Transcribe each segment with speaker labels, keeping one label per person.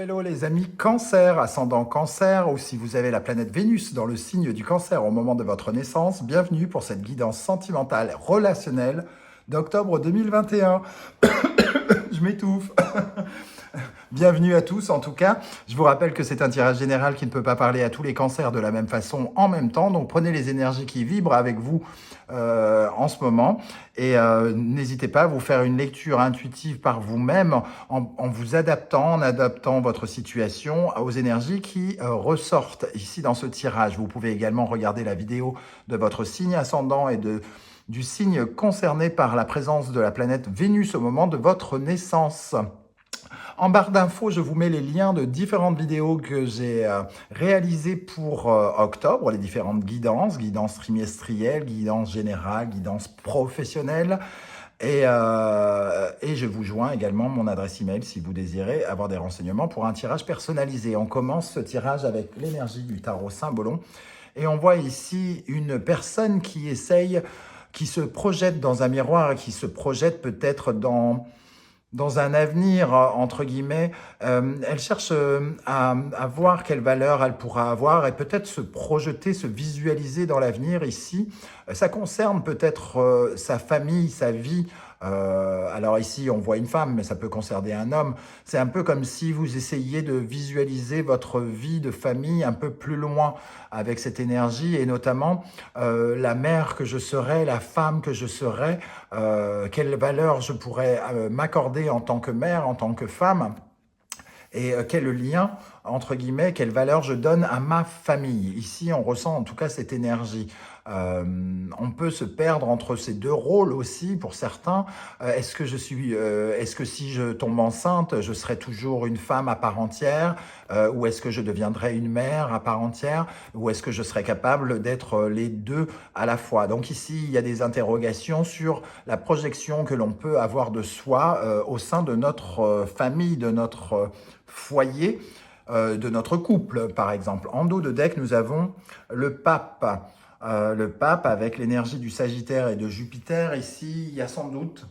Speaker 1: Hello les amis Cancer, ascendant Cancer, ou si vous avez la planète Vénus dans le signe du Cancer au moment de votre naissance, bienvenue pour cette guidance sentimentale relationnelle d'octobre 2021. Je m'étouffe. Bienvenue à tous en tout cas. Je vous rappelle que c'est un tirage général qui ne peut pas parler à tous les cancers de la même façon en même temps. Donc prenez les énergies qui vibrent avec vous en ce moment et n'hésitez pas à vous faire une lecture intuitive par vous-même en vous adaptant, en adaptant votre situation aux énergies qui ressortent ici dans ce tirage. Vous pouvez également regarder la vidéo de votre signe ascendant et du signe concerné par la présence de la planète Vénus au moment de votre naissance. En barre d'infos, je vous mets les liens de différentes vidéos que j'ai réalisées pour octobre, les différentes guidances, guidance trimestrielle, guidance générale, guidance professionnelle. Et je vous joins également mon adresse email si vous désirez avoir des renseignements pour un tirage personnalisé. On commence ce tirage avec l'énergie du tarot Symbolon. Et on voit ici une personne qui essaye, qui se projette dans un miroir et qui se projette peut-être dans un avenir, entre guillemets. Elle cherche à voir quelle valeur elle pourra avoir et peut-être se projeter, se visualiser dans l'avenir ici. Ça concerne peut-être sa famille, sa vie. Alors ici, on voit une femme, mais ça peut concerner un homme. C'est un peu comme si vous essayiez de visualiser votre vie de famille un peu plus loin avec cette énergie et notamment la mère que je serai, la femme que je serai, quelle valeur je pourrais m'accorder en tant que mère, en tant que femme. Et quel lien, entre guillemets, quelle valeur je donne à ma famille. Ici, on ressent en tout cas cette énergie. On peut se perdre entre ces deux rôles aussi pour certains. Est-ce que si je tombe enceinte, je serai toujours une femme à part entière ou est-ce que je deviendrai une mère à part entière ou est-ce que je serai capable d'être les deux à la fois? Donc ici, il y a des interrogations sur la projection que l'on peut avoir de soi au sein de notre famille, de notre foyer, de notre couple, par exemple. En dos de deck, nous avons le pape. Le pape avec l'énergie du Sagittaire et de Jupiter. Ici, il y a sans doute,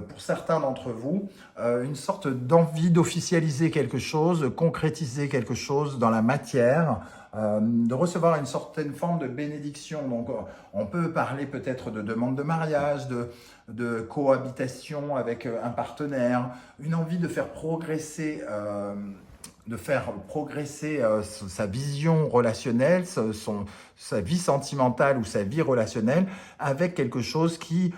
Speaker 1: pour certains d'entre vous, une sorte d'envie d'officialiser quelque chose, de concrétiser quelque chose dans la matière, de recevoir une certaine forme de bénédiction. Donc, on peut parler peut-être de demande de mariage, de cohabitation avec un partenaire, une envie de faire progresser sa vision relationnelle, sa vie sentimentale ou sa vie relationnelle avec quelque chose qui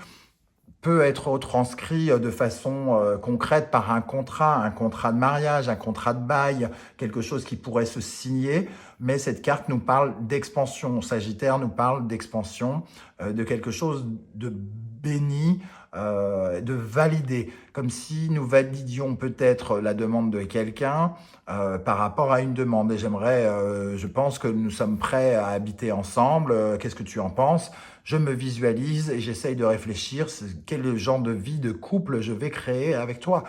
Speaker 1: peut être retranscrit de façon concrète par un contrat de mariage, un contrat de bail, quelque chose qui pourrait se signer. Mais cette carte nous parle d'expansion. Sagittaire nous parle d'expansion, de quelque chose de béni, de valider, comme si nous validions peut-être la demande de quelqu'un par rapport à une demande. Et je pense que nous sommes prêts à habiter ensemble. Qu'est-ce que tu en penses? Je me visualise et j'essaye de réfléchir quel genre de vie de couple je vais créer avec toi.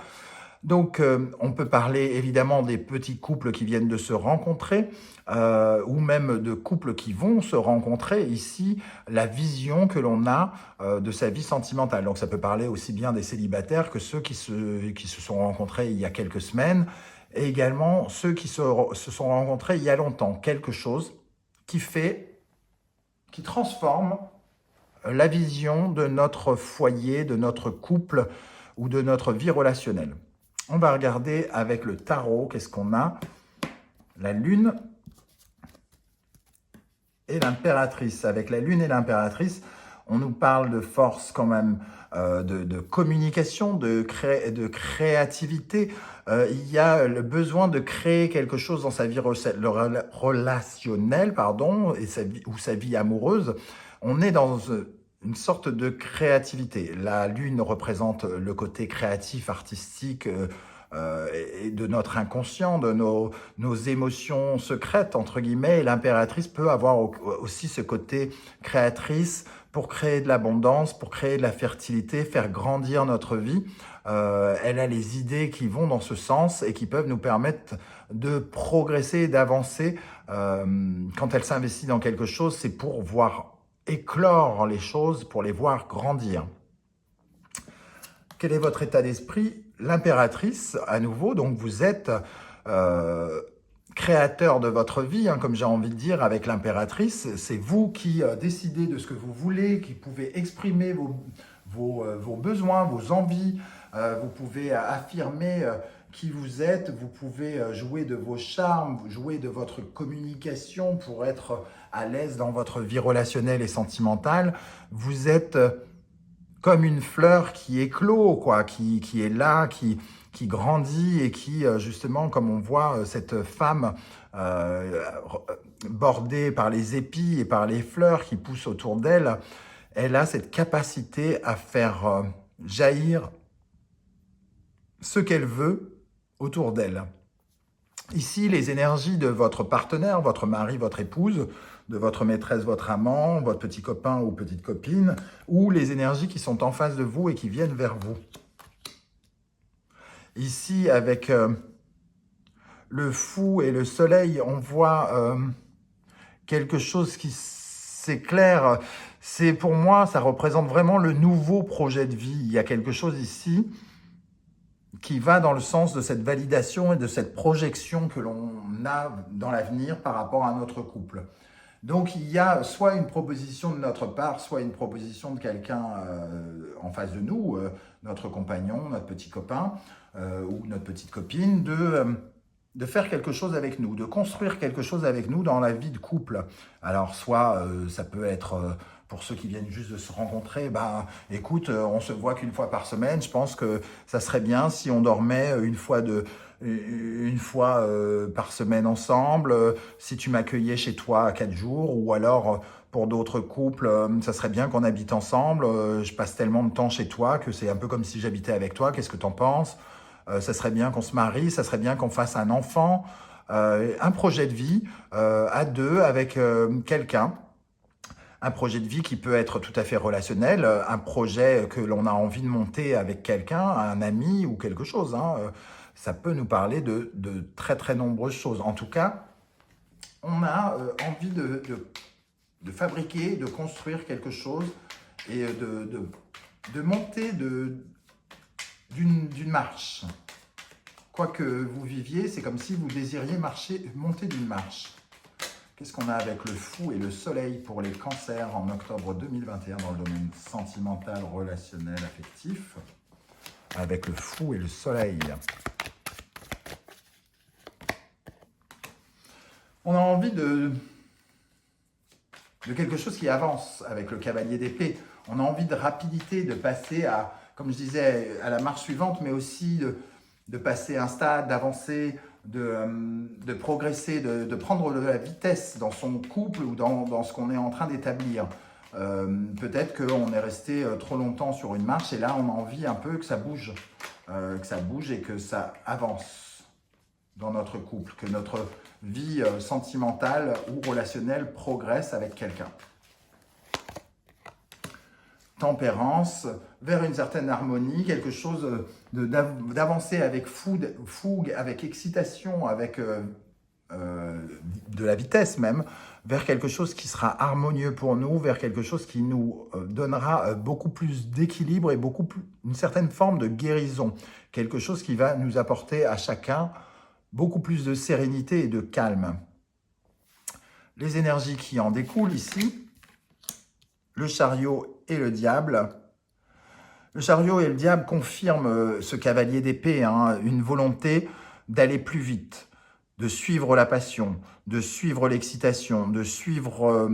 Speaker 1: Donc, on peut parler évidemment des petits couples qui viennent de se rencontrer ou même de couples qui vont se rencontrer. Ici, la vision que l'on a de sa vie sentimentale. Donc, ça peut parler aussi bien des célibataires que ceux qui se sont rencontrés il y a quelques semaines et également ceux qui se sont rencontrés il y a longtemps. Quelque chose qui transforme la vision de notre foyer, de notre couple ou de notre vie relationnelle. On va regarder avec le tarot, qu'est-ce qu'on a? La lune et l'impératrice. Avec la lune et l'impératrice, on nous parle de force quand même, de communication, de créativité. Il y a le besoin de créer quelque chose dans sa vie relationnelle, ou sa vie amoureuse. On est dans une sorte de créativité. La lune représente le côté créatif, artistique, et de notre inconscient, de nos émotions secrètes, entre guillemets. Et l'impératrice peut avoir aussi ce côté créatrice pour créer de l'abondance, pour créer de la fertilité, faire grandir notre vie. Elle a les idées qui vont dans ce sens et qui peuvent nous permettre de progresser, d'avancer. Quand elle s'investit dans quelque chose, c'est pour voir éclore les choses, pour les voir grandir. Quel est votre état d'esprit? L'impératrice, à nouveau, donc vous êtes créateur de votre vie, hein, comme j'ai envie de dire, avec l'impératrice. C'est vous qui décidez de ce que vous voulez, qui pouvez exprimer vos besoins, vos envies. Vous pouvez affirmer qui vous êtes, vous pouvez jouer de vos charmes, jouer de votre communication pour être à l'aise dans votre vie relationnelle et sentimentale. Vous êtes comme une fleur qui éclot, quoi, qui est là, qui grandit et qui, justement, comme on voit cette femme euh, bordée par les épis et par les fleurs qui poussent autour d'elle, elle a cette capacité à faire jaillir ce qu'elle veut autour d'elle. Ici, les énergies de votre partenaire, votre mari, votre épouse, de votre maîtresse, votre amant, votre petit copain ou petite copine, ou les énergies qui sont en face de vous et qui viennent vers vous. Ici, avec le fou et le soleil, on voit quelque chose qui s'éclaire. C'est pour moi, ça représente vraiment le nouveau projet de vie. Il y a quelque chose ici qui va dans le sens de cette validation et de cette projection que l'on a dans l'avenir par rapport à notre couple. Donc il y a soit une proposition de notre part, soit une proposition de quelqu'un en face de nous, notre compagnon, notre petit copain ou notre petite copine, de faire quelque chose avec nous, de construire quelque chose avec nous dans la vie de couple. Alors soit ça peut être pour ceux qui viennent juste de se rencontrer, ben écoute, on se voit qu'une fois par semaine, je pense que ça serait bien si on dormait une fois par semaine ensemble, si tu m'accueillais chez toi à 4 jours, ou alors pour d'autres couples, ça serait bien qu'on habite ensemble, je passe tellement de temps chez toi que c'est un peu comme si j'habitais avec toi, qu'est-ce que t'en penses? Ça serait bien qu'on se marie, ça serait bien qu'on fasse un enfant, un projet de vie à deux avec quelqu'un. Un projet de vie qui peut être tout à fait relationnel, un projet que l'on a envie de monter avec quelqu'un, un ami ou quelque chose. Hein. Ça peut nous parler de très très nombreuses choses. En tout cas, on a envie de fabriquer, de construire quelque chose et de monter d'une marche. Quoi que vous viviez, c'est comme si vous désiriez monter d'une marche. Qu'est-ce qu'on a avec le fou et le soleil pour les cancers en octobre 2021 dans le domaine sentimental, relationnel, affectif? Avec le fou et le soleil. On a envie de quelque chose qui avance avec le cavalier d'épée. On a envie de rapidité, de passer à, comme je disais, à la marche suivante, mais aussi de passer un stade, d'avancer, de progresser, de prendre de la vitesse dans son couple ou dans ce qu'on est en train d'établir. Peut-être qu'on est resté trop longtemps sur une marche et là on a envie un peu que ça bouge et que ça avance dans notre couple, que notre vie sentimentale ou relationnelle progresse avec quelqu'un. Tempérance, vers une certaine harmonie, quelque chose d'avancer avec fougue, avec excitation, avec de la vitesse même, vers quelque chose qui sera harmonieux pour nous, vers quelque chose qui nous donnera beaucoup plus d'équilibre et une certaine forme de guérison, quelque chose qui va nous apporter à chacun beaucoup plus de sérénité et de calme. Les énergies qui en découlent ici, le chariot et le diable. Le chariot et le diable confirment ce cavalier d'épée, hein, une volonté d'aller plus vite, de suivre la passion, de suivre l'excitation, de suivre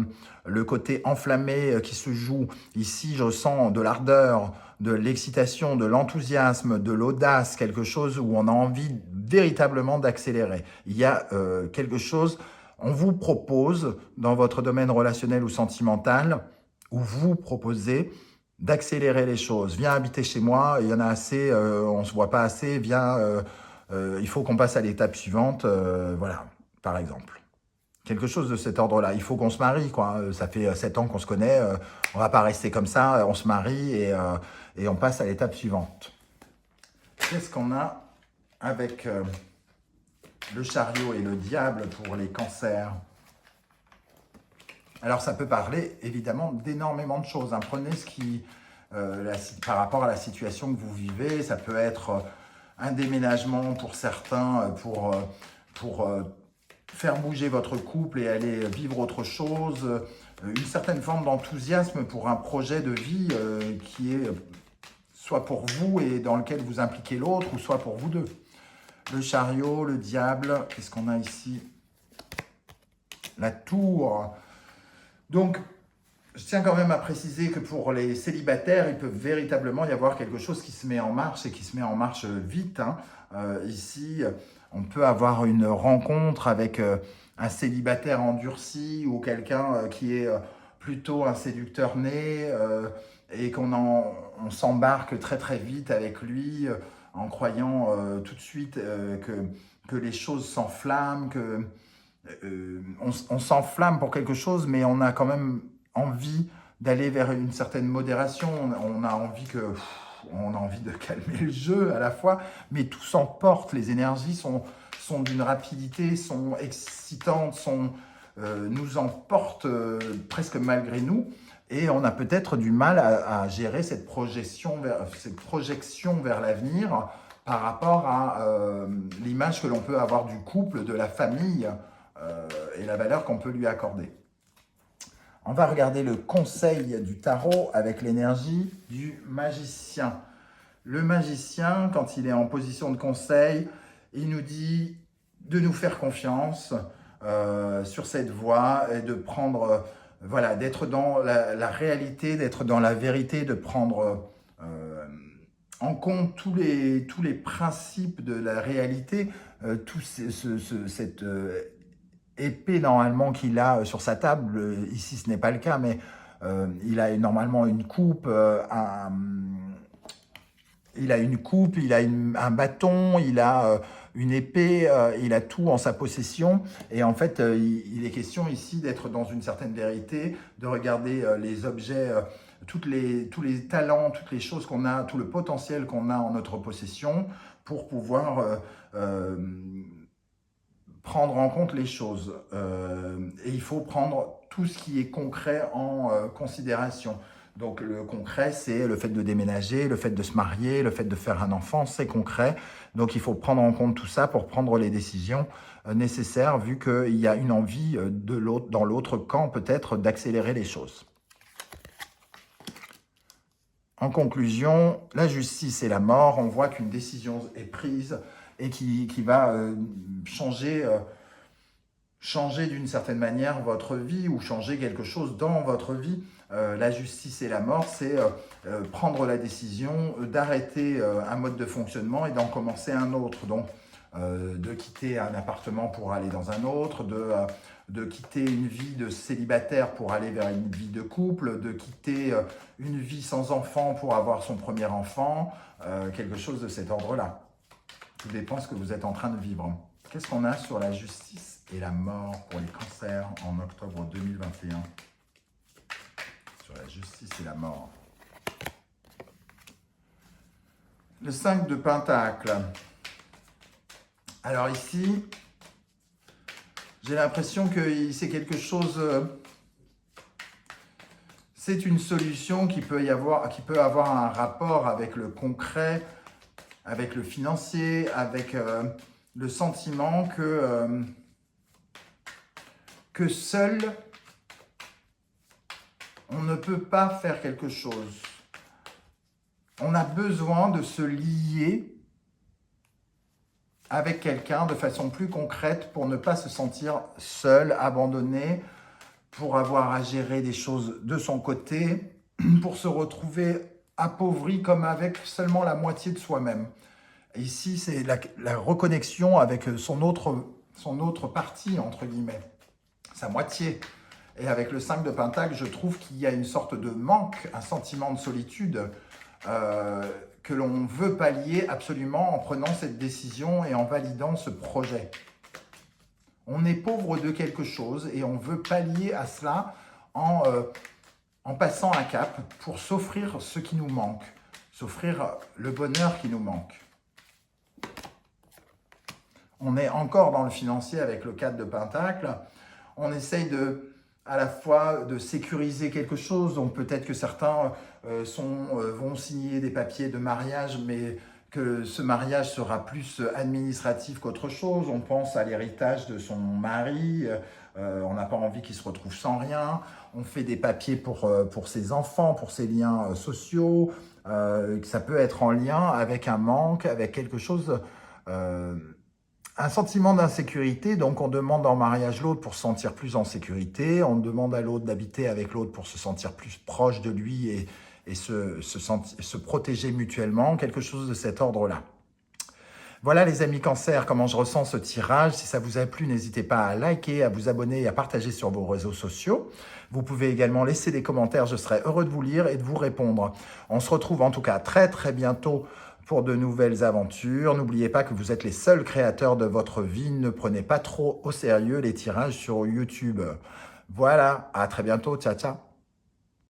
Speaker 1: le côté enflammé qui se joue. Ici, je sens de l'ardeur, de l'excitation, de l'enthousiasme, de l'audace, quelque chose où on a envie véritablement d'accélérer. Il y a quelque chose, on vous propose, dans votre domaine relationnel ou sentimental, où vous proposez d'accélérer les choses. Viens habiter chez moi, il y en a assez, on ne se voit pas assez, viens, il faut qu'on passe à l'étape suivante, voilà, par exemple. Quelque chose de cet ordre-là. Il faut qu'on se marie, quoi. Ça fait 7 ans qu'on se connaît, on va pas rester comme ça, on se marie et on passe à l'étape suivante. Qu'est-ce qu'on a avec le chariot et le diable pour les cancers? Alors, ça peut parler, évidemment, d'énormément de choses. Hein. Prenez ce qui, par rapport à la situation que vous vivez, ça peut être un déménagement pour certains, pour faire bouger votre couple et aller vivre autre chose, une certaine forme d'enthousiasme pour un projet de vie qui est soit pour vous et dans lequel vous impliquez l'autre, ou soit pour vous deux. Le chariot, le diable, qu'est-ce qu'on a ici? La tour. Donc, je tiens quand même à préciser que pour les célibataires, il peut véritablement y avoir quelque chose qui se met en marche et qui se met en marche vite. Ici, on peut avoir une rencontre avec un célibataire endurci ou quelqu'un qui est plutôt un séducteur né et on s'embarque très très vite avec lui en croyant tout de suite que les choses s'enflamment, on s'enflamme pour quelque chose, mais on a quand même envie d'aller vers une certaine modération. On a envie de calmer le jeu à la fois, mais tout s'emporte. Les énergies sont d'une rapidité, sont excitantes, nous emportent presque malgré nous. Et on a peut-être du mal à gérer cette projection vers l'avenir par rapport à l'image que l'on peut avoir du couple, de la famille et la valeur qu'on peut lui accorder. On va regarder le conseil du tarot avec l'énergie du magicien. Le magicien, quand il est en position de conseil, il nous dit de nous faire confiance sur cette voie et de prendre, voilà, d'être dans la réalité, d'être dans la vérité, de prendre en compte tous les principes de la réalité, cette épée normalement qu'il a sur sa table. Ici ce n'est pas le cas, mais il a normalement une coupe, il a un bâton, il a une épée, il a tout en sa possession. Et en fait, il est question ici d'être dans une certaine vérité, de regarder les objets, tous les talents, toutes les choses qu'on a, tout le potentiel qu'on a en notre possession pour pouvoir prendre en compte les choses. Et il faut prendre tout ce qui est concret en considération. Donc le concret, c'est le fait de déménager, le fait de se marier, le fait de faire un enfant, c'est concret. Donc il faut prendre en compte tout ça pour prendre les décisions nécessaires, vu qu'il y a une envie dans l'autre camp peut-être d'accélérer les choses. En conclusion, la justice et la mort, on voit qu'une décision est prise et qui va changer d'une certaine manière votre vie ou changer quelque chose dans votre vie. La justice et la mort, c'est prendre la décision d'arrêter un mode de fonctionnement et d'en commencer un autre. Donc, de quitter un appartement pour aller dans un autre, de quitter une vie de célibataire pour aller vers une vie de couple, de quitter une vie sans enfant pour avoir son premier enfant, quelque chose de cet ordre-là. Tout dépend de ce que vous êtes en train de vivre. Qu'est-ce qu'on a sur la justice et la mort pour les cancers en octobre 2021? Sur la justice et la mort. Le 5 de Pentacle. Alors ici, j'ai l'impression que c'est quelque chose... c'est une solution qui peut avoir un rapport avec le concret, avec le financier, avec le sentiment que seul, on ne peut pas faire quelque chose. On a besoin de se lier avec quelqu'un de façon plus concrète pour ne pas se sentir seul, abandonné, pour avoir à gérer des choses de son côté, pour se retrouver appauvri comme avec seulement la moitié de soi-même. Et ici, c'est la reconnexion avec son autre partie, entre guillemets, sa moitié. Et avec le 5 de Pentacle, je trouve qu'il y a une sorte de manque, un sentiment de solitude que l'on veut pallier absolument en prenant cette décision et en validant ce projet. On est pauvre de quelque chose et on veut pallier à cela en passant un cap pour s'offrir ce qui nous manque, s'offrir le bonheur qui nous manque. On est encore dans le financier avec le 4 de Pentacle. On essaye à la fois de sécuriser quelque chose. Donc peut-être que certains vont signer des papiers de mariage, mais que ce mariage sera plus administratif qu'autre chose. On pense à l'héritage de son mari, on n'a pas envie qu'il se retrouve sans rien. On fait des papiers pour ses enfants, pour ses liens sociaux. Ça peut être en lien avec un manque, avec quelque chose, un sentiment d'insécurité. Donc on demande en mariage l'autre pour se sentir plus en sécurité. On demande à l'autre d'habiter avec l'autre pour se sentir plus proche de lui et se protéger mutuellement, quelque chose de cet ordre-là. Voilà les amis Cancer, comment je ressens ce tirage. Si ça vous a plu, n'hésitez pas à liker, à vous abonner et à partager sur vos réseaux sociaux. Vous pouvez également laisser des commentaires, je serai heureux de vous lire et de vous répondre. On se retrouve en tout cas très très bientôt pour de nouvelles aventures. N'oubliez pas que vous êtes les seuls créateurs de votre vie. Ne prenez pas trop au sérieux les tirages sur YouTube. Voilà, à très bientôt, ciao ciao.